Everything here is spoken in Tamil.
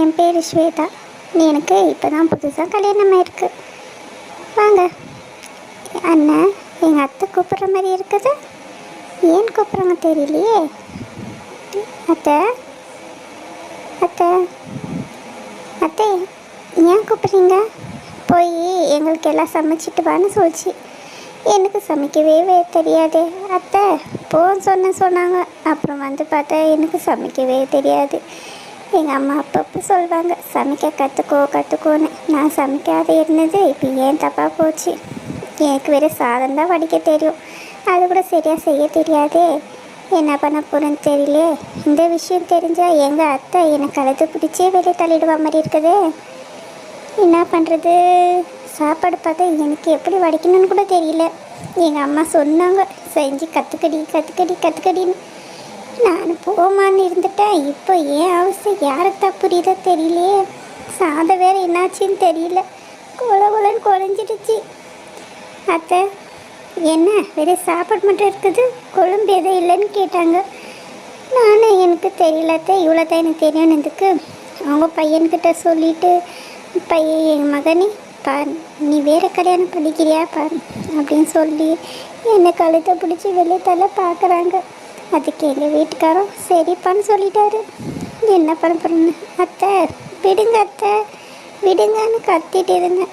என் பேர் ஸ்வேதா. எனக்கு இப்போ தான் புதுசாக கல்யாணம் ஆயிருக்கு. வாங்க. அண்ணன், எங்கள் அத்தை கூப்பிட்ற மாதிரி இருக்குது. ஏன் கூப்பிட்றாங்க தெரியலையே. அத்தை அத்தை அத்தை, ஏன் கூப்பிட்றீங்க? போய் எங்களுக்கு எல்லாம் சமைச்சிட்டு வான்னு சொல்லிச்சு. எனக்கு சமைக்கவே தெரியாதே அத்தை. போன்னு சொன்னாங்க. அப்புறம் வந்து பார்த்தா எனக்கு சமைக்கவே தெரியாது. எங்கள் அம்மா அப்பப்போ சொல்லுவாங்க, சமைக்க கற்றுக்கோன்னு. நான் சமைக்காத இருந்தது இப்போ ஏன் தப்பாக போச்சு. எனக்கு வேறு சாதம் தான் வடிக்க தெரியும், அது கூட சரியாக செய்ய தெரியாதே. என்ன பண்ண போகிறேன்னு தெரியல. இந்த விஷயம் தெரிஞ்சால் எங்கள் அத்தை என்னை கழுத்து பிடிச்சே வெளியே தள்ளிடுவா மாதிரி இருக்குது. என்ன பண்ணுறது? சாப்பாடு பார்த்தா எனக்கு எப்படி வடிக்கணும்னு கூட தெரியல. எங்கள் அம்மா சொன்னாங்க, செஞ்சு கற்றுக்கடின்னு. நான் போமான்னு இருந்துட்டேன். இப்போ ஏன் அவசியம் யாருக்கு தான் புரியுதோ தெரியலையே. சாதம் வேறு என்னாச்சுன்னு தெரியல, கொலன்னு குழஞ்சிடுச்சு. அத்தை, என்ன வெறும் சாப்பாடு மட்டும் இருக்குது, குழம்பு எதுவும் இல்லைன்னு கேட்டாங்க. நானும் எனக்கு தெரியல அத்தை, இவ்வளோ தான் எனக்கு தெரியும்னதுக்கு அவங்க பையன்கிட்ட சொல்லிவிட்டு, பையன் எங்கள் மகனே பார், நீ வேறு கல்யாணம் பண்ணிக்கிறியா பார் அப்படின்னு சொல்லி என்னை கழுத்தை பிடிச்சி வெளியே தள்ள பார்க்குறாங்க. அதுக்கு எங்கள் வீட்டுக்காரரும் சரிப்பான்னு சொல்லிட்டாரு. என்ன பண்ண போகிறேன்னு, அத்தை விடுங்க அத்தை விடுங்கன்னு கத்திட்டு இருந்தேன்.